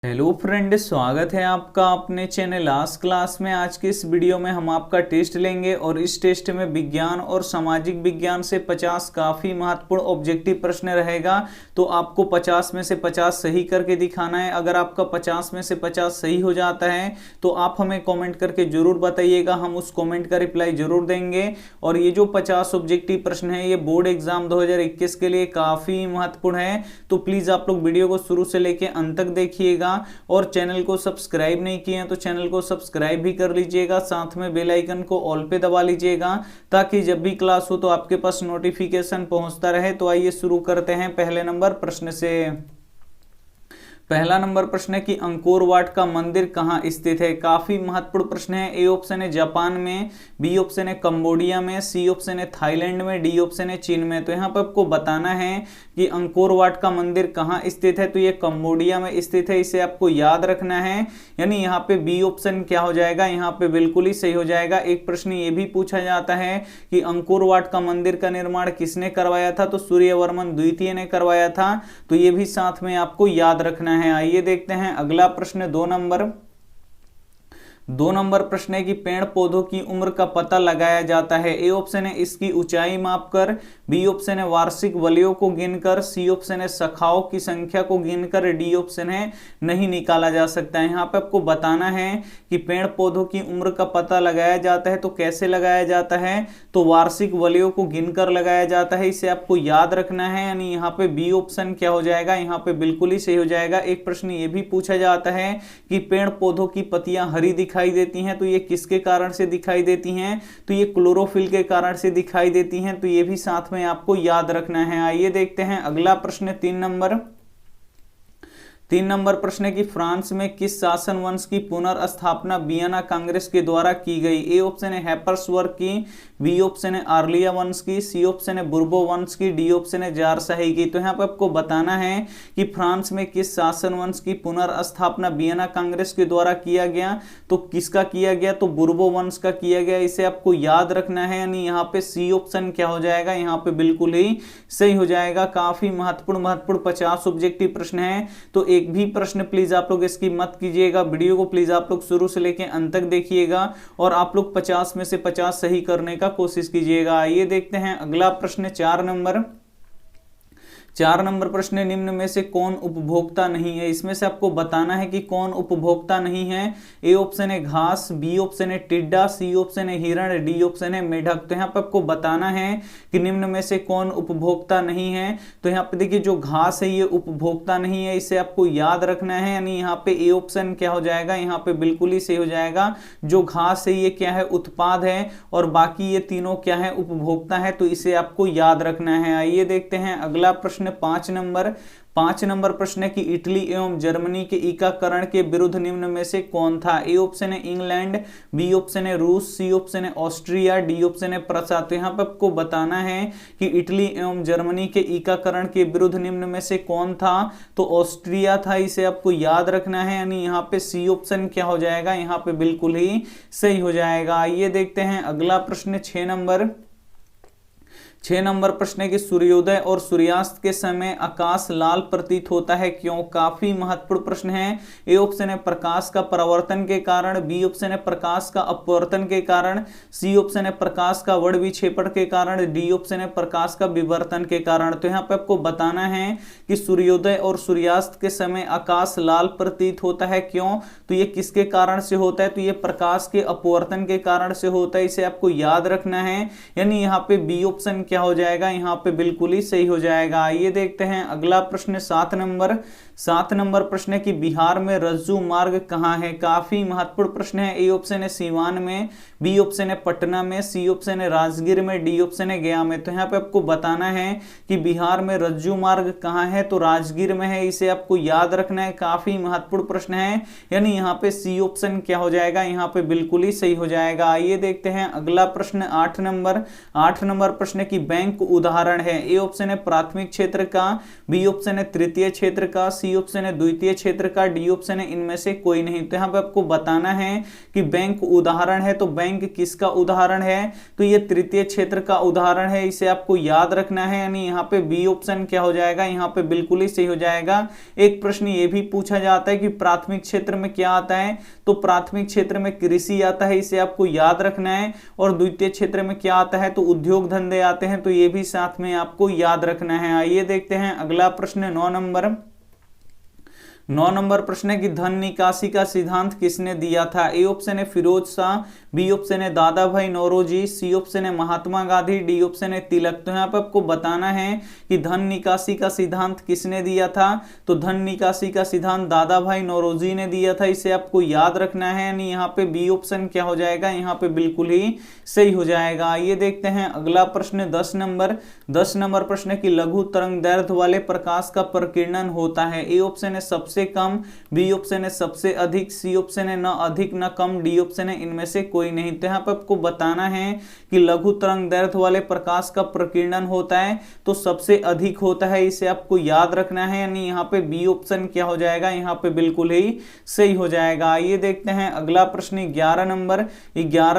Hello friend, स्वागत है आपका अपने चैनल आज क्लास में। आज के इस वीडियो में हम आपका टेस्ट लेंगे और इस टेस्ट में विज्ञान और सामाजिक विज्ञान से 50 काफ़ी महत्वपूर्ण ऑब्जेक्टिव प्रश्न रहेगा। तो आपको 50 में से 50 सही करके दिखाना है। अगर आपका 50 में से 50 सही हो जाता है तो आप हमें कॉमेंट करके ज़रूर बताइएगा, हम उस कॉमेंट का रिप्लाई ज़रूर देंगे। और ये जो 50 ऑब्जेक्टिव प्रश्न है ये बोर्ड एग्जाम 2021 के लिए काफ़ी महत्वपूर्ण है। तो प्लीज़ आप लोग वीडियो को शुरू से लेकर अंत तक देखिएगा। और चैनल को सब्सक्राइब नहीं किए हैं तो चैनल को सब्सक्राइब भी कर लीजिएगा, साथ में बेल आइकन को ऑल पे दबा लीजिएगा ताकि जब भी क्लास हो तो आपके पास नोटिफिकेशन पहुंचता रहे। तो आइए शुरू करते हैं पहले नंबर प्रश्न से। पहला नंबर प्रश्न है कि अंकोर वाट का मंदिर कहाँ स्थित है। काफी महत्वपूर्ण प्रश्न है। ए ऑप्शन है जापान में, बी ऑप्शन है कंबोडिया में, सी ऑप्शन है थाईलैंड में, डी ऑप्शन है चीन में। तो यहाँ पर आपको बताना है कि अंकोर वाट का मंदिर कहाँ स्थित है। तो ये कंबोडिया में स्थित है, इसे आपको याद रखना है। यानी यहाँ पे बी ऑप्शन क्या हो जाएगा, यहाँ पे बिल्कुल ही सही हो जाएगा। एक प्रश्न ये भी पूछा जाता है कि अंकोर वाट का मंदिर का निर्माण किसने करवाया था। तो सूर्यवर्मन द्वितीय ने करवाया था। तो ये भी साथ में आपको याद रखना है। आइए देखते हैं अगला प्रश्न। दो नंबर प्रश्न है कि पेड़ पौधों की उम्र का पता लगाया जाता है। ए ऑप्शन है इसकी ऊंचाई मापकर, बी ऑप्शन है वार्षिक वलयों को गिनकर, सी ऑप्शन है शाखाओं की संख्या को गिनकर, डी ऑप्शन है नहीं निकाला जा सकता है। यहाँ पे आपको बताना है कि पेड़ पौधों की उम्र का पता लगाया जाता है तो कैसे लगाया जाता है। तो वार्षिक वलयों को गिनकर लगाया जाता है, इसे आपको याद रखना है। यानी यहाँ पे बी ऑप्शन क्या हो जाएगा, यहाँ पे बिल्कुल ही सही हो जाएगा। एक प्रश्न ये भी पूछा जाता है कि पेड़ पौधों की पत्तियां हरी दिखाई देती हैं तो ये किसके कारण से दिखाई देती हैं। तो ये क्लोरोफिल के कारण से दिखाई देती हैं। तो ये भी साथ में आपको याद रखना है। आइए देखते हैं अगला प्रश्न। तीन नंबर प्रश्न है कि फ्रांस में किस शासन वंश की पुनर्स्थापना वियना कांग्रेस के द्वारा की गई। ए ऑप्शन है हैप्सबर्ग की, बी ऑप्शन है आर्लिया वंश की, सी ऑप्शन है बुर्बो वंश की, डी ऑप्शन है जारशाही की। तो यहाँ पर आपको बताना है कि फ्रांस में किस शासन वंश की पुनर्स्थापना वियना कांग्रेस के द्वारा किया गया। तो किसका किया गया, तो बुर्बो वंश का किया गया, इसे आपको याद रखना है। यानी यहाँ पे सी ऑप्शन क्या हो जाएगा, यहाँ पे बिल्कुल ही सही हो जाएगा। काफी महत्वपूर्ण 50 ऑब्जेक्टिव प्रश्न है। तो एक भी प्रश्न प्लीज आप लोग इसकी मत कीजिएगा। वीडियो को प्लीज आप लोग शुरू से लेकर अंत तक देखिएगा और आप लोग 50 में से 50 सही करने का कोशिश कीजिएगा। आइए देखते हैं अगला प्रश्न। 4 नंबर प्रश्न, निम्न में से कौन उपभोक्ता नहीं है। इसमें से आपको बताना है कि कौन उपभोक्ता नहीं है। ए ऑप्शन है घास, बी ऑप्शन है टिड्डा, सी ऑप्शन है हिरण, डी ऑप्शन है मेढक। तो यहाँ पे आपको बताना है कि निम्न में से कौन उपभोक्ता नहीं है। तो यहाँ पे देखिए जो घास है ये उपभोक्ता नहीं है, इसे आपको याद रखना है। यानी यहाँ पे ए ऑप्शन क्या हो जाएगा, यहाँ पे बिल्कुल ही सही हो जाएगा। जो घास है ये क्या है, उत्पाद है, और बाकी ये तीनों क्या है, उपभोक्ता है। तो इसे आपको याद रखना है। आइए देखते हैं अगला प्रश्न। 5 नंबर प्रश्न है कि इटली एवं जर्मनी के एकीकरण के विरुद्ध निम्न में से कौन था। ए ऑप्शन है इंग्लैंड, बी ऑप्शन है रूस, सी ऑप्शन है ऑस्ट्रिया, डी ऑप्शन है प्रसा। तो यहाँ पे आपको बताना है कि इटली एवं जर्मनी के एकीकरण के विरुद्ध निम्न में से कौन था। तो ऑस्ट्रिया था, इसे आपको याद रखना है। यानी यहाँ पे सी ऑप्शन क्या हो जाएगा, यहाँ पे बिल्कुल ही सही हो जाएगा। आइए देखते हैं अगला प्रश्न। 6 नंबर प्रश्न है कि सूर्योदय और सूर्यास्त के समय आकाश लाल प्रतीत होता है, क्यों। काफी महत्वपूर्ण प्रश्न है। ए ऑप्शन है प्रकाश का परावर्तन के कारण, बी ऑप्शन है प्रकाश का अपवर्तन के कारण, सी ऑप्शन है प्रकाश का वर्णविक्षेपण के कारण, डी ऑप्शन है प्रकाश का विवर्तन के कारण। तो यहाँ पे आपको बताना है कि सूर्योदय और सूर्यास्त के समय आकाश लाल प्रतीत होता है, क्यों। तो ये किसके कारण से होता है, तो ये प्रकाश के अपवर्तन के कारण से होता है, इसे आपको याद रखना है। यानी यहाँ पे बी ऑप्शन क्या हो जाएगा, यहाँ पे बिल्कुल ही सही हो जाएगा। आइए देखते हैं अगला प्रश्न। 7 नंबर प्रश्न है कि बिहार में रज्जू मार्ग कहाँ है। काफी महत्वपूर्ण प्रश्न है। ए ऑप्शन है सीवान में, बी ऑप्शन है पटना में, सी ऑप्शन है राजगीर में, डी ऑप्शन है गया में। तो यहाँ पे आपको बताना है कि बिहार में रज्जू मार्ग कहाँ है। तो राजगीर में है, इसे आपको याद रखना है। काफी महत्वपूर्ण प्रश्न है। यानी यहाँ पे सी ऑप्शन क्या हो जाएगा, यहाँ पे बिल्कुल ही सही हो जाएगा। आइए देखते हैं अगला प्रश्न। 8 नंबर प्रश्न की बैंक उदाहरण है। ए ऑप्शन है प्राथमिक क्षेत्र का, बी ऑप्शन है तृतीय क्षेत्र का, सी सी ऑप्शन है द्वितीय क्षेत्र का, डी ऑप्शन है इनमें से कोई नहीं। तो यहाँ पे आपको बताना है कि बैंक उदाहरण है, तो बैंक किसका उदाहरण है, तो ये तृतीय क्षेत्र का उदाहरण है, इसे आपको याद रखना है। यानी यहाँ पे बी ऑप्शन क्या हो जाएगा, यहाँ पे बिल्कुल ही सही हो जाएगा। एक प्रश्न ये भी पूछा जाता है कि प्राथमिक क्षेत्र में क्या आता है, तो प्राथमिक क्षेत्र में कृषि आता है, इसे आपको याद रखना है। और द्वितीय क्षेत्र में क्या आता है, तो उद्योग धंधे आते हैं, तो ये भी साथ में आपको याद रखना है। आइए देखते हैं अगला प्रश्न 9 नंबर प्रश्न है कि धन निकासी का सिद्धांत किसने दिया था। ए ऑप्शन है फिरोज शाह, बी ऑप्शन है दादा भाई नौरोजी, सी ऑप्शन है महात्मा गांधी, डी ऑप्शन है तिलक। तो यहाँ पे आपको बताना है कि धन निकासी का सिद्धांत किसने दिया था, तो धन निकासी का सिद्धांत दादा भाई नौरोजी ने दिया था, इसे आपको याद रखना है। यानी यहाँ पे बी ऑप्शन क्या हो जाएगा, यहाँ पे बिल्कुल ही सही हो जाएगा। ये देखते हैं अगला प्रश्न 10 नंबर प्रश्न की लघु तरंग दैर्ध्य वाले प्रकाश का प्रकीर्णन होता है। ए ऑप्शन है सबसे कम, बी ऑप्शन है सबसे अधिक, सी ऑप्शन है न अधिक न कम, डी ऑप्शन है इनमें से कोई नहीं। तो यहाँ पर आपको बताना है कि लघु तरंग दैर्ध्य वाले प्रकाश का प्रकीर्णन होता है तो सबसे अधिक होता है, इसे आपको याद रखना है। यानी यहाँ पे बी ऑप्शन क्या हो जाएगा, यहाँ पे बिल्कुल ही सही हो जाएगा। ये देखते हैं अगला प्रश्न 11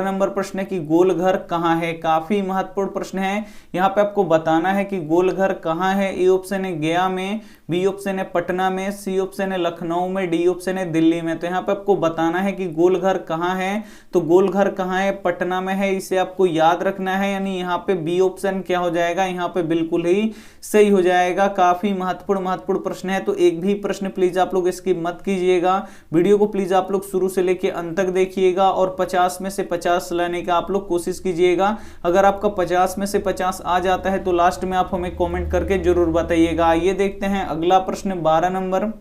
नंबर प्रश्न की गोल घर कहाँ है। काफी महत्वपूर्ण प्रश्न है। यहाँ पे आपको बताना है कि गोल घर कहाँ है। ए ऑप्शन है गया में, बी ऑप्शन है पटना में, सी ऑप्शन है लखनऊ में, डी ऑप्शन है दिल्ली में। तो यहाँ पे आपको बताना है कि गोल घर कहाँ है, तो गोल घर कहाँ है, पटना में है, इसे आपको याद रखना है। यानी यहाँ पे बी ऑप्शन क्या हो जाएगा, यहाँ पे बिल्कुल ही सही हो जाएगा। काफी महत्वपूर्ण प्रश्न है, तो एक भी प्रश्न प्लीज आप लोग इसकी मत कीजिएगा। वीडियो को प्लीज आप लोग शुरू से लेके अंत तक देखिएगा और 50 में से 50 लाने का आप लोग कोशिश कीजिएगा। अगर आपका 50 में से 50 आ जाता है तो लास्ट में आप हमें कमेंट करके जरूर बताइएगा। ये देखते हैं अगला प्रश्न 12 नंबर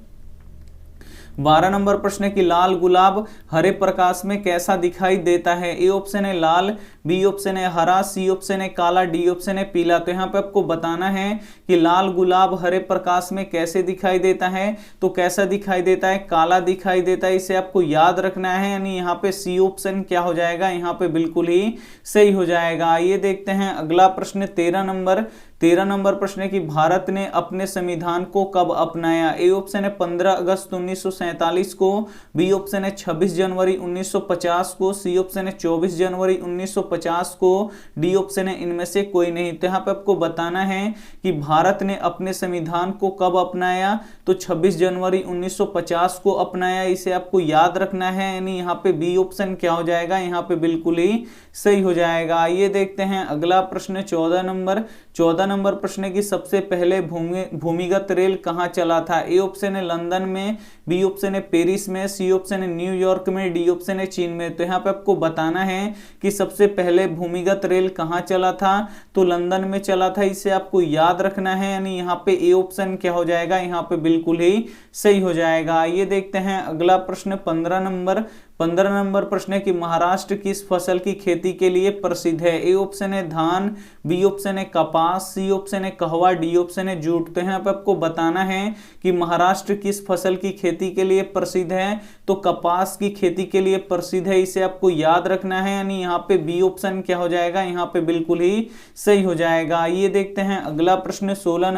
प्रश्न की लाल गुलाब हरे प्रकाश में कैसा दिखाई देता है। ए ऑप्शन है लाल, बी ऑप्शन है हरा, सी ऑप्शन है काला, डी ऑप्शन है पीला। तो यहाँ पे आपको बताना है कि लाल गुलाब हरे प्रकाश में कैसे दिखाई देता है, तो कैसा दिखाई देता है, काला दिखाई देता है, इसे आपको याद रखना है। यानी यहाँ पे सी ऑप्शन क्या हो जाएगा, यहाँ पे बिल्कुल ही सही हो जाएगा। ये देखते हैं अगला प्रश्न 13 नंबर प्रश्न की भारत ने अपने संविधान को कब अपनाया। ए ऑप्शन है 15 अगस्त 1947 को, बी ऑप्शन है 26 जनवरी 1950 को, सी ऑप्शन है 24 जनवरी 1950 को, डी ऑप्शन है इनमें से कोई नहीं। तो यहाँ पे आपको बताना है कि भारत ने अपने संविधान को कब अपनाया, तो 26 जनवरी 1950 को अपनाया, इसे आपको याद रखना है। यानी यहाँ पे बी ऑप्शन क्या हो जाएगा, यहाँ पे बिल्कुल ही सही हो जाएगा। ये देखते हैं अगला प्रश्न 14 नंबर प्रश्न की सबसे पहले भूमिगत रेल कहां चला था। ए ऑप्शन है लंदन में, बी ऑप्शन है पेरिस में, सी ऑप्शन है न्यूयॉर्क में, डी ऑप्शन है चीन में। तो यहाँ पे आपको बताना है कि सबसे पहले भूमिगत रेल कहां चला था, तो लंदन में चला था, इसे आपको याद रखना है। यानी यहाँ पे ए ऑप्शन क्या हो जाएगा, यहाँ पे बिल्कुल ही सही हो जाएगा। ये देखते हैं अगला प्रश्न 15 नंबर प्रश्न है कि महाराष्ट्र किस फसल की खेती के लिए प्रसिद्ध है। ए ऑप्शन है धान, बी ऑप्शन है कपास, सी ऑप्शन है कहवा, डी ऑप्शन है जूट। तो यहाँ पे आपको बताना है कि महाराष्ट्र किस फसल की खेती के लिए प्रसिद्ध है, तो कपास की खेती के लिए प्रसिद्ध है, इसे आपको याद रखना है। यानी यहाँ पे बी ऑप्शन क्या हो जाएगा, यहाँ पे बिल्कुल ही सही हो जाएगा। ये देखते हैं अगला प्रश्न 16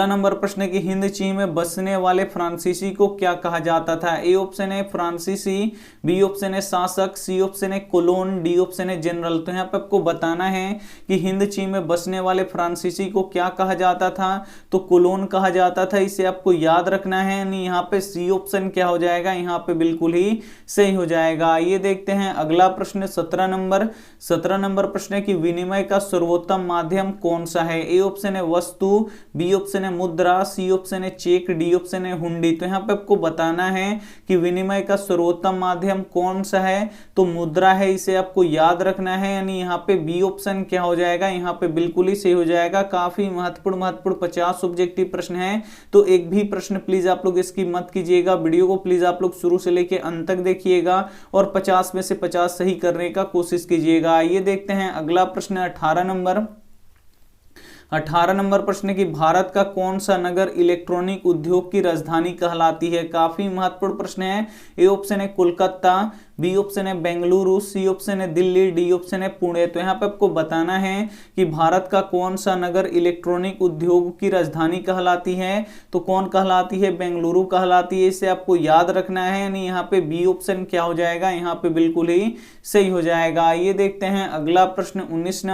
नंबर प्रश्न की हिंद चीन में बसने वाले फ्रांसीसी को क्या कहा जाता था। ए ऑप्शन है फ्रांसीसी, बी ऑप्शन है शासक, सी ऑप्शन है कोलोन, डी ऑप्शन है जनरल। तो यहाँ पे आपको बताना है कि हिंद चीन में बसने वाले फ्रांसीसी को क्या कहा जाता था, तो कोलोन कहा जाता था, इसे आपको याद रखना है। यानी यहाँ पे सी ऑप्शन क्या हो जाएगा, यहाँ पे बिल्कुल ही सही हो जाएगा। ये देखते हैं अगला प्रश्न 17 नंबर प्रश्न की विनिमय का सर्वोत्तम माध्यम कौन सा है। ए ऑप्शन है वस्तु, बी ऑप्शन है मुद्रा, सी ऑप्शन है चेक, डी ऑप्शन है हुंडी। तो यहाँ पे आपको बताना है कि विनिमय का सर्वोत्तम माध्यम कौन सा है, तो मुद्रा है, इसे आपको याद रखना है। यानी यहाँ पे बी ऑप्शन क्या हो जाएगा, यहाँ पे बिल्कुल ही सही हो जाएगा। काफी महत्वपूर्ण 50 ऑब्जेक्टिव प्रश्न है, तो एक भी प्रश्न प्लीज आप लोग इसकी मत कीजिएगा। वीडियो को प्लीज आप लोग शुरू से लेके अंत तक देखिएगा और 50 में से 50 सही करने का कोशिश कीजिएगा। ये देखते हैं अगला प्रश्न 18 नंबर प्रश्न की भारत का कौन सा नगर इलेक्ट्रॉनिक उद्योग की राजधानी कहलाती है। काफी महत्वपूर्ण प्रश्न है। ए ऑप्शन है कोलकाता, बी ऑप्शन है बेंगलुरु, सी ऑप्शन है दिल्ली, डी ऑप्शन है पुणे। तो यहाँ पे आपको बताना है कि भारत का कौन सा नगर इलेक्ट्रॉनिक उद्योग की राजधानी कहलाती है। तो कौन कहलाती है? बेंगलुरु कहलाती है। इसे आपको याद रखना है, यानी यहाँ पे बी ऑप्शन क्या हो जाएगा? यहाँ पे बिल्कुल ही सही हो जाएगा। ये देखते हैं अगला प्रश्न 19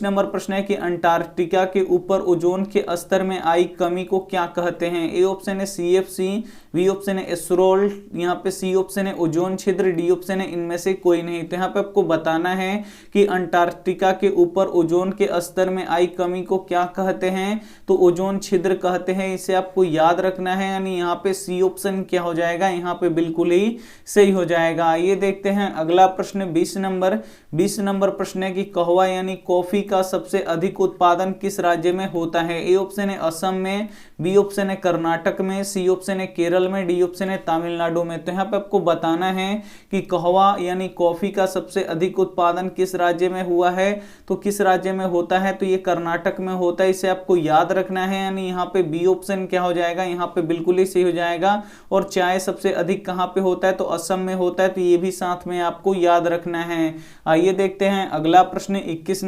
नंबर प्रश्न है कि अंटार्कटिका के ऊपर ओजोन के स्तर में आई कमी को क्या कहते हैं? ए ऑप्शन है CFC, बी ऑप्शन है एस्रोल, यहाँ पे सी ऑप्शन है ओजोन छिद्र, डी ऑप्शन है इनमें से कोई नहीं। तो यहाँ पे आपको बताना है कि अंटार्कटिका के ऊपर ओजोन के स्तर में आई कमी को क्या कहते हैं? तो ओजोन छिद्र कहते हैं। इसे आपको याद रखना है, यानी यहाँ पे सी ऑप्शन क्या हो जाएगा? यहाँ पे बिल्कुल ही सही हो जाएगा। ये देखते हैं अगला प्रश्न 20 नंबर प्रश्न है कि कहवा यानी कॉफी का सबसे अधिक उत्पादन किस राज्य में होता है? ए ऑप्शन है असम में, बी ऑप्शन है कर्नाटक में, सी ऑप्शन है केरल में, डी ऑप्शन है तमिलनाडु में। तो यहाँ पे आपको बताना है कि कहवा यानी कॉफी का सबसे अधिक उत्पादन किस राज्य में हुआ है? तो किस राज्य में होता है? तो ये कर्नाटक में होता है। इसे आपको याद रखना है, यानी यहाँ पे बी ऑप्शन क्या हो जाएगा? यहाँ पे बिल्कुल ही सही हो जाएगा। और चाय सबसे अधिक कहाँ पे होता है? तो असम में होता है। तो ये भी साथ में आपको याद रखना है। आइए देखते हैं अगला प्रश्न 21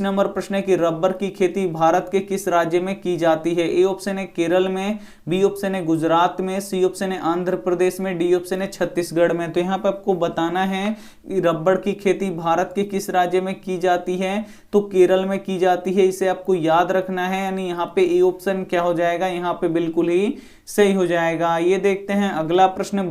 नंबर प्रश्न है कि रबर की खेती भारत के किस राज्य में की जाती है? ए ऑप्शन है केरल में, बी ऑप्शन है गुजरात में, सी ऑप्शन है आंध्र प्रदेश में, डी ऑप्शन है छत्तीसगढ़ में। तो यहाँ पे आपको बताना है कि रबर की खेती भारत के किस राज्य में की जाती है? तो केरल में की जाती है। इसे आपको याद रखना है, यानी यहाँ पे ए ऑप्शन क्या हो जाएगा? यहाँ पे बिल्कुल ही सही हो जाएगा। ये देखते हैं अगला प्रश्न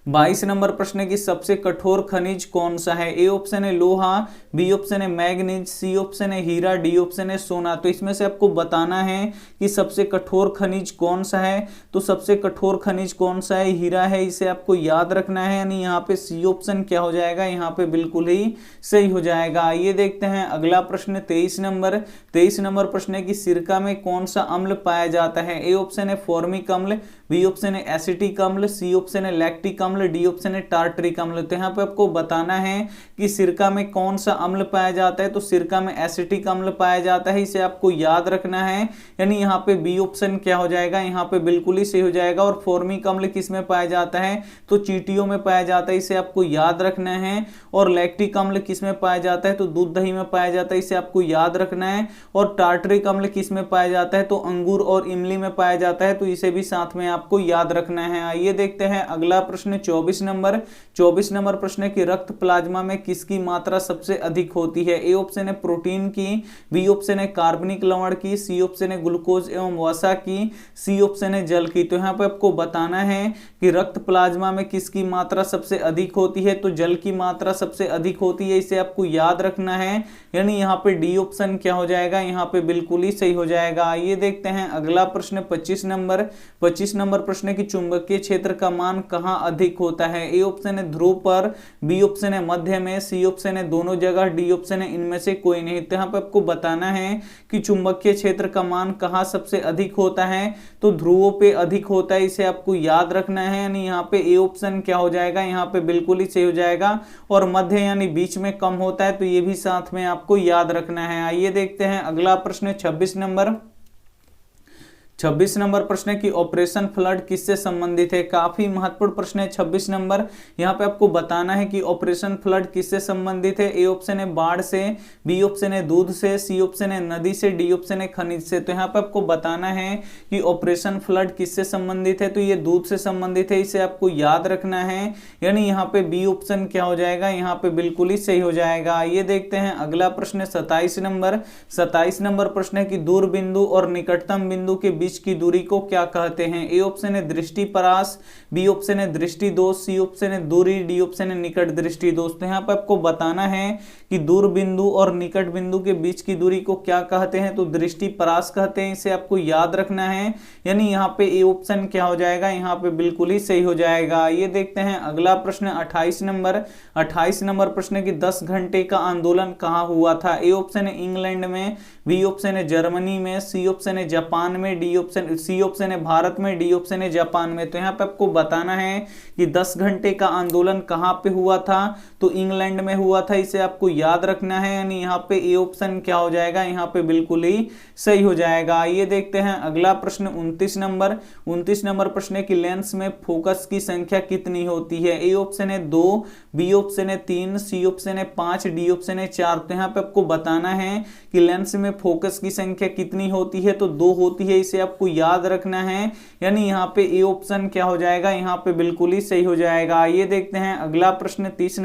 22 नंबर प्रश्न की सबसे कठोर खनिज कौन सा है? ए ऑप्शन है लोहा, बी ऑप्शन है मैग्नीज, सी ऑप्शन है हीरा, डी ऑप्शन है सोना। तो इसमें से आपको बताना है कि सबसे कठोर खनिज कौन सा है। तो सबसे कठोर खनिज कौन सा है? हीरा है। इसे आपको याद रखना है, यानी यहाँ पे सी ऑप्शन क्या हो जाएगा? यहाँ पे बिल्कुल ही सही हो जाएगा। ये देखते हैं अगला प्रश्न 23 नंबर प्रश्न है कि सिरका में कौन सा अम्ल पाया जाता है? ए ऑप्शन है फॉर्मिक अम्ल, बी ऑप्शन है एसिटिक अम्ल, सी ऑप्शन है लैक्टिक अम्ल, डी ऑप्शन है टार्टरिक अम्ल। तो यहाँ पे आपको बताना है कि सिरका में कौन सा अम्ल पाया जाता है। तो सिरका में एसिटिक अम्ल पाया जाता है। इसे आपको याद रखना है, यानी यहाँ पे बी ऑप्शन क्या हो जाएगा? यहाँ पे बिल्कुल ही सही हो जाएगा। और फॉर्मिक अम्ल किस में पाया जाता है? तो चींटियों में पाया जाता है। इसे आपको याद रखना है। और लैक्टिक अम्ल किस में पाया जाता है? तो दूध दही में पाया जाता है। इसे आपको याद रखना है। और टार्टरिक अम्ल किस में पाया जाता है? तो अंगूर और इमली में पाया जाता है। तो इसे भी साथ में आपको याद रखना है। आइए देखते हैं अगला प्रश्न 24 नंबर प्रश्न है कि रक्त प्लाज्मा में किसकी मात्रा सबसे अधिक होती है? ए ऑप्शन है प्रोटीन की, बी ऑप्शन है कार्बनिक लवण की, सी ऑप्शन है ग्लूकोज एवं वसा की, सी ऑप्शन है जल की। तो यहाँ पे आपको बताना है कि रक्त प्लाज्मा में किसकी मात्रा सबसे अधिक होती है? तो जल की मात्रा सबसे अधिक होती है। इसे आपको याद रखना है, यानी यहाँ पे डी ऑप्शन क्या हो जाएगा? यहाँ पे बिल्कुल ही सही हो जाएगा। ये देखते हैं अगला प्रश्न 25 नंबर प्रश्न है कि चुंबकीय क्षेत्र का मान कहाँ अधिक होता है? ए ऑप्शन है ध्रुव पर, बी ऑप्शन है मध्य में, सी ऑप्शन है दोनों जगह, डी ऑप्शन है इनमें से कोई नहीं। तो यहाँ पे आपको बताना है कि चुंबकीय क्षेत्र का मान कहाँ सबसे अधिक होता है? तो ध्रुवों पे अधिक होता है। इसे आपको याद रखना है, यानी यहाँ पे ए ऑप्शन क्या हो जाएगा? यहाँ पे बिल्कुल ही सही हो जाएगा। और मध्य यानी बीच में कम होता है। तो ये भी साथ में आपको याद रखना है। आइए देखते हैं अगला प्रश्न 26 नंबर प्रश्न है कि ऑपरेशन फ्लड किससे संबंधित है? काफी महत्वपूर्ण प्रश्न है 26 नंबर। यहाँ पे आपको बताना है कि ऑपरेशन फ्लड किससे संबंधित है। ए ऑप्शन है बाढ़ से, बी ऑप्शन है दूध से, सी ऑप्शन है नदी से, डी ऑप्शन है खनिज से। तो यहाँ पे आपको बताना है कि ऑपरेशन फ्लड किससे संबंधित है। तो ये दूध से संबंधित है। इसे आपको याद रखना है, यानी यहाँ पे बी ऑप्शन क्या हो जाएगा? यहाँ पे बिल्कुल ही सही हो जाएगा। ये देखते हैं अगला प्रश्न 27 नंबर प्रश्न है कि दूर बिंदु और निकटतम बिंदु के बीच की दूरी को क्या कहते हैं? ए ऑप्शन है दृष्टि परास, बी ऑप्शन है दृष्टि दोष, सी ऑप्शन है दूरी, डी ऑप्शन है निकट दृष्टि दोष। तो यहाँ पर आपको बताना है कि दूर बिंदु और निकट बिंदु के बीच की दूरी को क्या कहते हैं? तो दृष्टि परास कहते हैं। इसे आपको याद रखना है, यानी यहाँ पे ए ऑप्शन क्या हो जाएगा? यहाँ पे बिल्कुल ही सही हो जाएगा। ये देखते हैं अगला प्रश्न 28 नंबर प्रश्न की 10 घंटे का आंदोलन कहाँ हुआ था? ए ऑप्शन है इंग्लैंड में, बी ऑप्शन है जर्मनी में, सी ऑप्शन है जापान में, सी ऑप्शन है भारत में, डी ऑप्शन है जापान में। तो यहाँ पे आपको बताना है कि 10 घंटे का आंदोलन कहाँ पे हुआ था, तो इंग्लैंड में हुआ था, इसे आपको याद रखना है। यानी यहाँ पे ए ऑप्शन क्या हो जाएगा, यहाँ पे बिल्कुल ही सही हो जाएगा। आइए देखते हैं अगला प्रश्न 29 नंबर प्रश्न है कि लेंस में फोकस की संख्या कितनी होती है। ए ऑप्शन है 2, बी ऑप्शन है 3, सी ऑप्शन है 5, डी ऑप्शन है 4। तो यहाँ पे आपको बताना है कि लेंस में फोकस की संख्या कितनी होती है, तो 2 होती है, इसे आपको याद रखना है। यानी यहाँ पे ए ऑप्शन क्या हो जाएगा, यहाँ पे बिल्कुल ही सही हो जाएगा। आइए देखते हैं अगला प्रश्न 30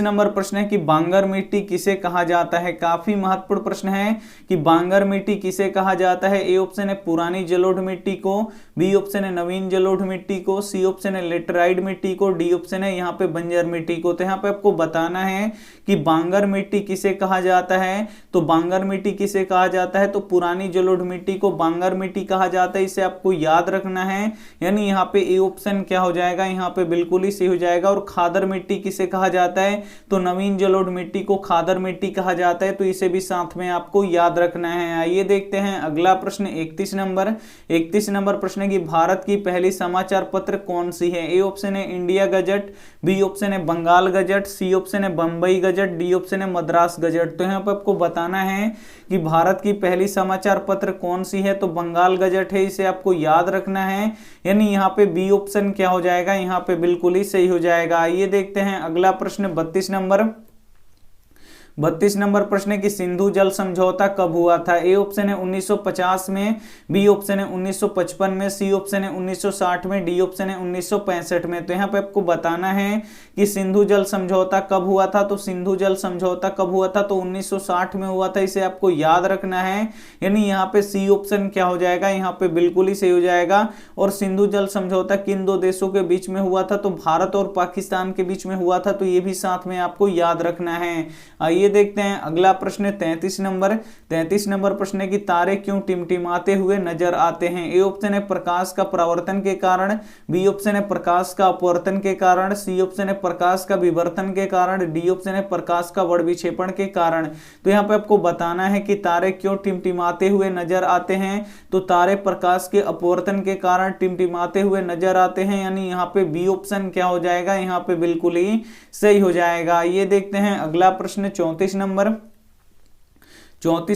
नंबर प्रश्न है कि बांगर मिट्टी किसे कहा जाता है। काफी महत्वपूर्ण प्रश्न है कि बांगर मिट्टी किसे कहा जाता है। ए ऑप्शन है पुरानी जलोढ़ मिट्टी को, बी ऑप्शन है नवीन जलोढ़ मिट्टी को, सी ऑप्शन है लेटराइट मिट्टी को, डी ऑप्शन है यहाँ पे बंजर मिट्टी को। तो यहाँ पे आपको बताना है कि बांगर मिट्टी किसे कहा जाता है। तो बांगर मिट्टी किसे कहा जाता है, तो पुरानी जलोढ़ मिट्टी को बांगर मिट्टी कहा जाता है, इसे आपको याद रखना है। यानी यहाँ पे ए ऑप्शन क्या हो जाएगा, यहाँ पे बिल्कुल ही सही हो जाएगा। और खादर मिट्टी किसे कहा जाता है, तो नवीन जलोढ़ मिट्टी को खादर मिट्टी कहा जाता है, तो इसे भी साथ में आपको याद रखना है। आइए देखते हैं अगला प्रश्न 31 नंबर प्रश्न है कि भारत की पहली समाचार पत्र कौन सी है। ए ऑप्शन है इंडिया गजट, बी ऑप्शन है बंगाल गजट, सी ऑप्शन है बंबई गजट, डी ऑप्शन है मद्रास गजट। तो यहाँ पर आपको बताना है कि भारत की पहली समाचार पत्र कौन सी है, तो बंगाल गजट है, इसे आपको याद रखना है। यानी यहाँ पे बी ऑप्शन क्या हो जाएगा, यहाँ पे बिल्कुल ही सही हो जाएगा। आइए देखते हैं अगला प्रश्न 32 नंबर प्रश्न है कि सिंधु जल समझौता कब हुआ था। ए ऑप्शन है 1950 में, बी ऑप्शन है 1955 में, सी ऑप्शन है 1960 में, डी ऑप्शन है 1965 में। तो यहाँ पे आपको बताना है कि सिंधु जल समझौता कब हुआ था। तो सिंधु जल समझौता कब हुआ था, तो 1960 में हुआ था, इसे आपको याद रखना है। यानी यहाँ पे सी ऑप्शन क्या हो जाएगा, यहाँ पे बिल्कुल ही सही हो जाएगा। और सिंधु जल समझौता किन 2 देशों के बीच में हुआ था, तो भारत और पाकिस्तान के बीच में हुआ था, तो ये भी साथ में आपको याद रखना है। आइए देखते हैं अगला प्रश्न 33 नंबर प्रश्न है कि तारे क्यों टिमटिमाते हुए नजर आते हैं। ए ऑप्शन है प्रकाश का परावर्तन के कारण, बी ऑप्शन है प्रकाश का अपवर्तन के कारण, सी ऑप्शन है प्रकाश का विवर्तन के कारण, डी ऑप्शन है प्रकाश का वर्णविक्षेपण के कारण। तो यहाँ पे आपको बताना है कि तारे क्यों टिमटिमाते हुए नजर आते हैं। तो तारे प्रकाश के अपवर्तन के कारण टिमटिमाते हुए नजर आते हैं। यानी यहाँ पे बी ऑप्शन क्या हो जाएगा, यहाँ पे बिल्कुल ही सही हो जाएगा। ये देखते हैं अगला प्रश्न 34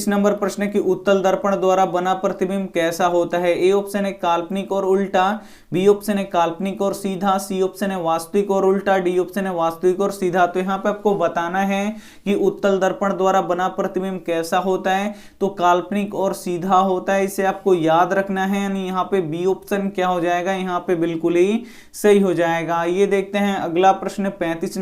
नंबर प्रश्न की उत्तल दर्पण द्वारा बना प्रतिबिंब कैसा होता है। ए ऑप्शन है काल्पनिक और उल्टा, बी ऑप्शन है काल्पनिक और सीधा, सी ऑप्शन है वास्तविक और उल्टा, डी ऑप्शन है वास्तविक और सीधा। तो यहाँ पे आपको बताना है कि उत्तल दर्पण द्वारा बना प्रतिबिंब कैसा होता है, तो काल्पनिक और सीधा होता है, इसे आपको याद रखना है। यानी यहाँ पे बी ऑप्शन क्या हो जाएगा, यहाँ पे बिल्कुल ही सही हो जाएगा। ये देखते हैं अगला प्रश्न 35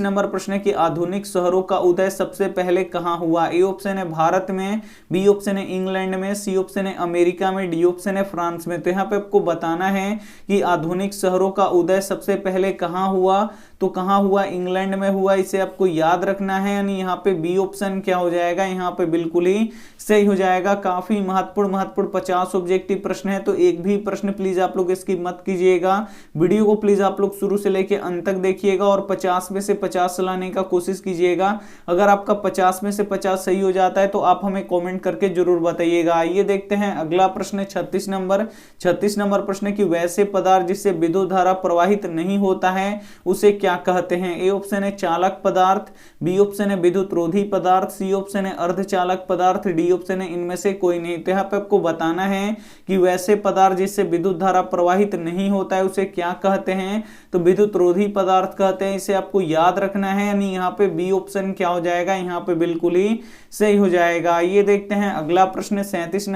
नंबर प्रश्न है कि आधुनिक शहरों का उदय सबसे पहले कहां हुआ। ए ऑप्शन है भारत में, बी ऑप्शन है इंग्लैंड में, सी ऑप्शन है अमेरिका में, डी ऑप्शन है फ्रांस में। तो यहाँ पे आपको बताना है कि आधुनिक शहरों का उदय सबसे पहले कहां हुआ, तो कहां हुआ, इंग्लैंड में हुआ, इसे आपको याद रखना है। यानी यहाँ पे बी ऑप्शन क्या हो जाएगा, यहाँ पे बिल्कुल ही सही हो जाएगा। काफी महत्वपूर्ण 50 ऑब्जेक्टिव प्रश्न है, तो एक भी प्रश्न प्लीज आप लोग इसकी मत कीजिएगा। वीडियो को प्लीज आप लोग शुरू से लेके अंत तक देखिएगा और 50 में से 50 लाने का कोशिश कीजिएगा। अगर आपका 50 में से 50 सही हो जाता है तो आप हमें कमेंट करके जरूर बताइएगा। आइए देखते हैं अगला प्रश्न 36 नंबर प्रश्न की वैसे पदार्थ जिससे विद्युत धारा प्रवाहित नहीं होता है उसे क्या कहते हैं। ए ऑप्शन है चालक पदार्थ, बी ऑप्शन है विद्युत रोधी पदार्थ, सी ऑप्शन है अर्धचालक पदार्थ, डी ऑप्शन है इनमें से कोई नहीं। तो यहाँ पे आपको बताना है कि वैसे पदार्थ जिससे विद्युत धारा प्रवाहित नहीं होता है उसे क्या कहते हैं, तो विद्युत रोधी पदार्थ कहते हैं, इसे आपको याद रखना है। यानी यहाँ पे बी ऑप्शन क्या हो जाएगा, यहाँ पे बिल्कुल ही सही हो जाएगा। ये देखते हैं अगला प्रश्न 37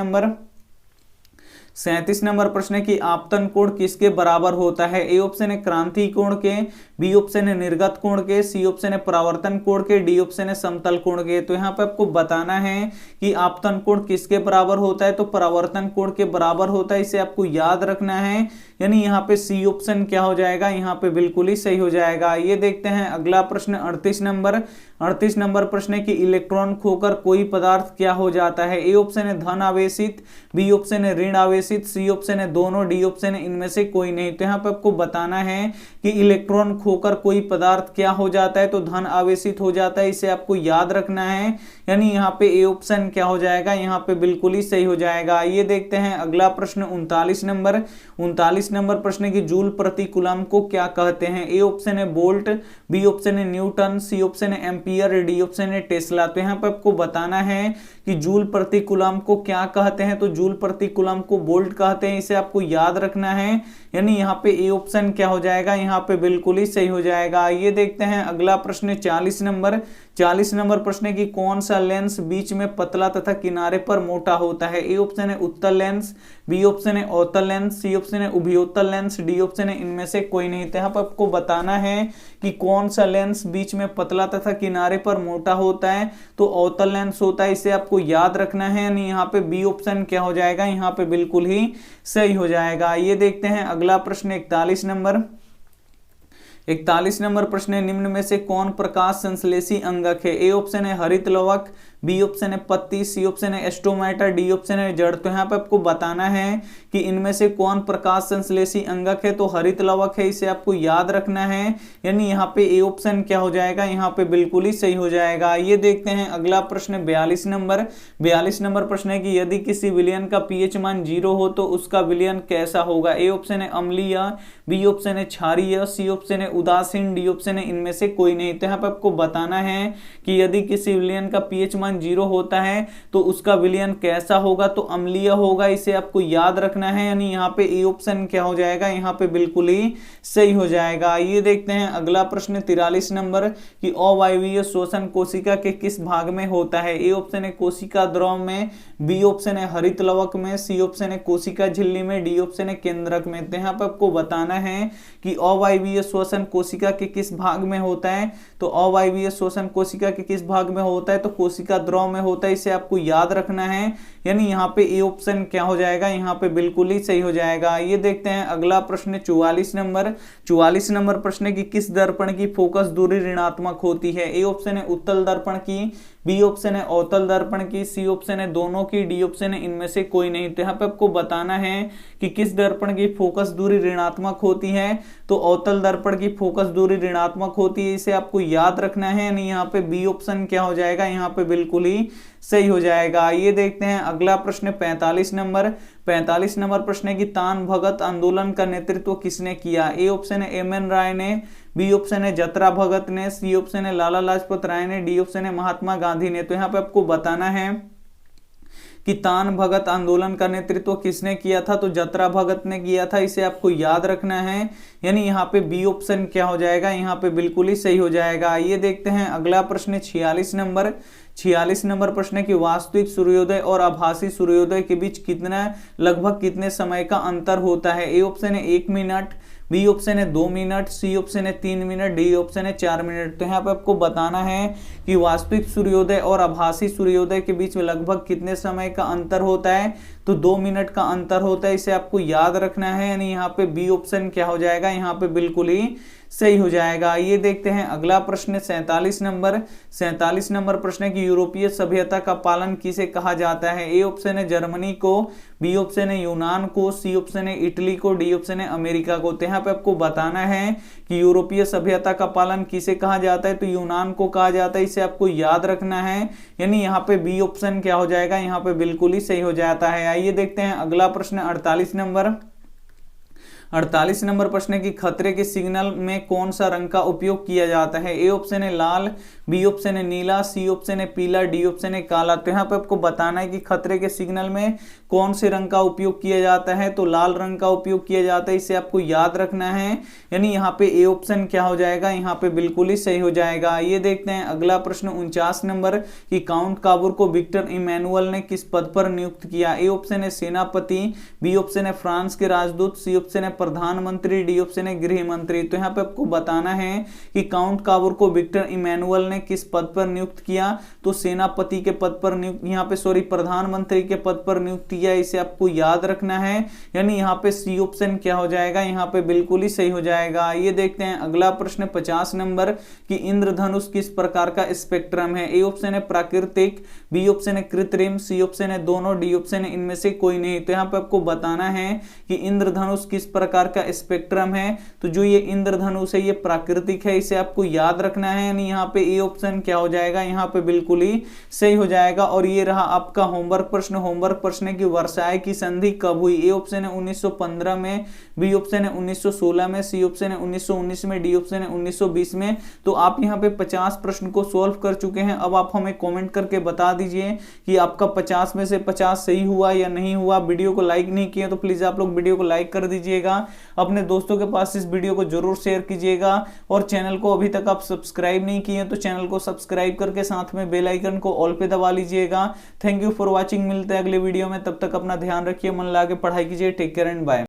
नंबर प्रश्न है कि आपतन कोण किसके बराबर होता है। ए ऑप्शन है क्रांति कोण के, बी ऑप्शन है निर्गत कोण के, सी ऑप्शन है परावर्तन कोण के, डी ऑप्शन है समतल कोण के। तो यहाँ पे आपको बताना है कि आपतन कोण किसके बराबर होता है, तो परावर्तन कोण के बराबर होता है, इसे आपको याद रखना है। यानी यहाँ पे सी ऑप्शन क्या हो जाएगा, यहाँ पे बिल्कुल ही सही हो जाएगा। ये देखते हैं अगला प्रश्न 38 38 नंबर प्रश्न है कि इलेक्ट्रॉन खोकर कोई पदार्थ क्या हो जाता है। ए ऑप्शन है धन आवेशित, बी ऑप्शन है ऋण आवेशित, सी ऑप्शन है दोनों, डी ऑप्शन है इनमें से कोई नहीं। तो यहाँ पे आपको बताना है कि इलेक्ट्रॉन खोकर कोई पदार्थ क्या हो जाता है, तो धन आवेशित हो जाता है, इसे आपको याद रखना है। यानी यहाँ पे ए ऑप्शन क्या हो जाएगा, यहाँ पे बिल्कुल ही सही हो जाएगा। ये देखते हैं अगला प्रश्न 39 नंबर। 39 नंबर प्रश्न की जूल प्रति कूलम को क्या कहते हैं। ए ऑप्शन है वोल्ट, बी ऑप्शन है न्यूटन, सी ऑप्शन है एम्पियर, डी ऑप्शन है टेस्ला। तो यहाँ पे आपको बताना है कि जूल प्रति कूलम को क्या कहते हैं, तो जूल प्रति कूलम को वोल्ट कहते हैं, इसे आपको याद रखना है। यानी यहाँ पे ए ऑप्शन क्या हो जाएगा, यहाँ पे बिल्कुल ही सही हो जाएगा। ये देखते हैं अगला प्रश्न 40 नंबर। 40 नंबर प्रश्न की कौन सा लेंस बीच में पतला तथा किनारे पर मोटा होता है। ए ऑप्शन है उत्तल लेंस, बी ऑप्शन है अवतल लेंस, सी ऑप्शन है उभयोतल लेंस, डी ऑप्शन है इनमें से कोई नहीं। तो यहाँ पर आपको बताना है कि कौन सा लेंस बीच में पतला तथा किनारे पर मोटा होता है, तो अवतल लेंस होता है, इसे आपको याद रखना है। यानी यहाँ पे बी ऑप्शन क्या हो जाएगा, यहाँ पे बिल्कुल ही सही हो जाएगा। ये देखते हैं अगला प्रश्न 41 नंबर। 41 नंबर प्रश्न है निम्न में से कौन प्रकाश संश्लेषी अंगक है। ए ऑप्शन है हरित लवक, बी ऑप्शन है पत्ती, सी ऑप्शन है एस्टोमेटा, डी ऑप्शन है जड़। तो यहाँ पे आपको बताना है कि इनमें से कौन प्रकाश संश्लेषी अंगक है, तो हरित लवक है, इसे आपको याद रखना है। यानी यहाँ पे ए ऑप्शन क्या हो जाएगा, यहाँ पे बिल्कुल ही सही हो जाएगा। ये देखते हैं अगला प्रश्न 42 नंबर। 42 नंबर प्रश्न है कि यदि किसी विलयन का पीएच मान 0 हो तो उसका विलयन कैसा होगा। ए ऑप्शन है अम्लीय, बी ऑप्शन है क्षारीय, सी ऑप्शन है उदासीन, डी ऑप्शन है इनमें से कोई नहीं। तो यहाँ पे आपको बताना है कि यदि किसी विलयन का पीएच मान 0 होता है तो उसका विलयन कैसा होगा, तो अम्लीय होगा, इसे आपको याद रखना है। यानी यहाँ पे ए ऑप्शन क्या हो जाएगा, यहाँ पे बिल्कुल ही सही हो जाएगा। ये देखते हैं अगला प्रश्न 43 नंबर कि अवायवीय श्वसन कोशिका के किस भाग में होता है। ए ऑप्शन है कोशिका द्रव में, बी ऑप्शन है हरित लवक में, सी ऑप्शन है कोशिका झिल्ली में, डी ऑप्शन है केंद्रक में। तो यहाँ पे आपको बताना है कि अवायवीय श्वसन कोशिका के किस भाग में होता है, तो अवायवीय श्वसन कोशिका के किस भाग में होता है, तो कोशिका द्रव में होता है, इसे आपको याद रखना है। यानी यहाँ पे ए ऑप्शन क्या हो जाएगा, यहाँ पे बिल्कुल ही सही हो जाएगा। ये देखते हैं अगला प्रश्न 44 नंबर। 44 नंबर प्रश्न की किस दर्पण की फोकस दूरी ऋणात्मक होती है। ए ऑप्शन है उत्तल दर्पण की, बी ऑप्शन है अवतल दर्पण की, सी ऑप्शन है दोनों की, डी ऑप्शन है इनमें से कोई नहीं। तो यहाँ पे आपको बताना है कि किस दर्पण की फोकस दूरी ऋणात्मक होती है, तो अवतल दर्पण की फोकस दूरी ऋणात्मक होती है, इसे आपको याद रखना है। यानी यहाँ पे बी ऑप्शन क्या हो जाएगा, यहाँ पे बिल्कुल ही सही हो जाएगा। ये देखते हैं अगला प्रश्न 45 नंबर। 45 नंबर प्रश्न है कि तान भगत आंदोलन का नेतृत्व किसने किया। ए ऑप्शन है एम.एन. राय ने, बी ऑप्शन है जतरा भगत ने, सी ऑप्शन है लाला लाजपत राय ने, डी ऑप्शन है महात्मा गांधी ने। तो यहाँ पे आपको बताना है कि तान भगत आंदोलन का नेतृत्व किसने किया था, तो जतरा भगत ने किया था, इसे आपको याद रखना है। यानी यहाँ पे बी ऑप्शन क्या हो जाएगा, यहाँ पे बिल्कुल ही सही हो जाएगा। ये देखते हैं अगला प्रश्न 46 नंबर। 46 नंबर प्रश्न है कि वास्तविक सूर्योदय और आभासी सूर्योदय के बीच लगभग कितने समय का अंतर होता है। ए ऑप्शन है 1 मिनट, बी ऑप्शन है 2 मिनट, सी ऑप्शन है 3 मिनट, डी ऑप्शन है 4 मिनट। तो यहाँ पे आपको बताना है कि वास्तविक सूर्योदय और आभासी सूर्योदय के बीच में लगभग कितने समय का अंतर होता है, तो 2 मिनट का अंतर होता है, इसे आपको याद रखना है। यानी यहाँ पे बी ऑप्शन क्या हो जाएगा, यहाँ पे बिल्कुल ही सही हो जाएगा। ये देखते हैं अगला प्रश्न 47 नंबर। 47 नंबर प्रश्न है कि यूरोपीय सभ्यता का पालन किसे कहा जाता है। ए ऑप्शन है जर्मनी को, बी ऑप्शन है यूनान को, सी ऑप्शन है इटली को, डी ऑप्शन है अमेरिका को। तो यहाँ पे आपको बताना है कि यूरोपीय सभ्यता का पालन किसे कहा जाता है, तो यूनान को कहा जाता है, इसे आपको याद रखना है। यानी यहाँ पे बी ऑप्शन क्या हो जाएगा, यहाँ पे बिल्कुल ही सही हो जाता है। आइए देखते हैं अगला प्रश्न 48 नंबर। 48 नंबर प्रश्न है कि खतरे के सिग्नल में कौन सा रंग का उपयोग किया जाता है। ए ऑप्शन है लाल, बी ऑप्शन है नीला, सी ऑप्शन है पीला, डी ऑप्शन है काला। तो यहाँ पे आपको बताना है कि खतरे के सिग्नल में कौन से रंग का उपयोग किया जाता है, तो लाल रंग का उपयोग किया जाता है, इसे आपको याद रखना है। यानी यहाँ पे ए ऑप्शन क्या हो जाएगा, यहाँ पे बिल्कुल ही सही हो जाएगा। ये देखते हैं अगला प्रश्न 49 नंबर कि काउंट काबूर को विक्टर इमैनुअल ने किस पद पर नियुक्त किया। ए ऑप्शन है सेनापति, बी ऑप्शन है फ्रांस के राजदूत, सी ऑप्शन है प्रधानमंत्री, डी ऑप्शन है गृह मंत्री। तो यहाँ पे आपको बताना है कि काउंट काबूर को विक्टर इमैनुअल ने किस पद पर नियुक्त किया, तो सेनापति के पद पर नियुक्त, यहाँ पे सॉरी प्रधानमंत्री के पद पर नियुक्त किया, इसे आपको याद रखना है। यानी यहाँ पे सी ऑप्शन क्या हो जाएगा, यहाँ पे बिल्कुल ही सही हो जाएगा। ये देखते हैं अगला प्रश्न 50 नंबर कि इंद्रधनुष किस प्रकार का स्पेक्ट्रम है। ए ऑप्शन है प्राकृतिक, बी ऑप्शन है कृत्रिम, सी ऑप्शन है दोनों, डी ऑप्शन है इनमें से कोई नहीं। तो यहाँ पे आपको बताना है कि इंद्रधनुष किस प्रकार का स्पेक्ट्रम है। तो जो ये इंद्रधनुष है ये प्राकृतिक है, इसे आपको याद रखना है। यानी यहाँ पे ए ऑप्शन क्या हो जाएगा, यहाँ पे बिल्कुल ही सही हो जाएगा। और ये रहा आपका होमवर्क प्रश्न। होमवर्क प्रश्न की वर्षाय की संधि कब हुई। ए ऑप्शन है 1915 में, बी ऑप्शन है 1916 में, सी ऑप्शन है 1919 में, डी ऑप्शन है 1920 में। तो आप यहाँ पे 50 प्रश्न को सॉल्व कर चुके हैं। अब आप हमें कमेंट करके बता दीजिए कि आपका 50 में से 50 सही हुआ या नहीं हुआ। वीडियो को लाइक नहीं किया तो प्लीज आप लोग वीडियो को लाइक कर दीजिएगा, अपने दोस्तों के पास इस वीडियो को जरूर शेयर कीजिएगा, और चैनल को अभी तक आप सब्सक्राइब नहीं किए तो चैनल को सब्सक्राइब करके साथ में बेल आइकन को ऑल पे दबा लीजिएगा। Thank you for watching. मिलते हैं अगले वीडियो में, तब तक अपना ध्यान रखिए, मन लगा के पढ़ाई कीजिए। Take care and bye.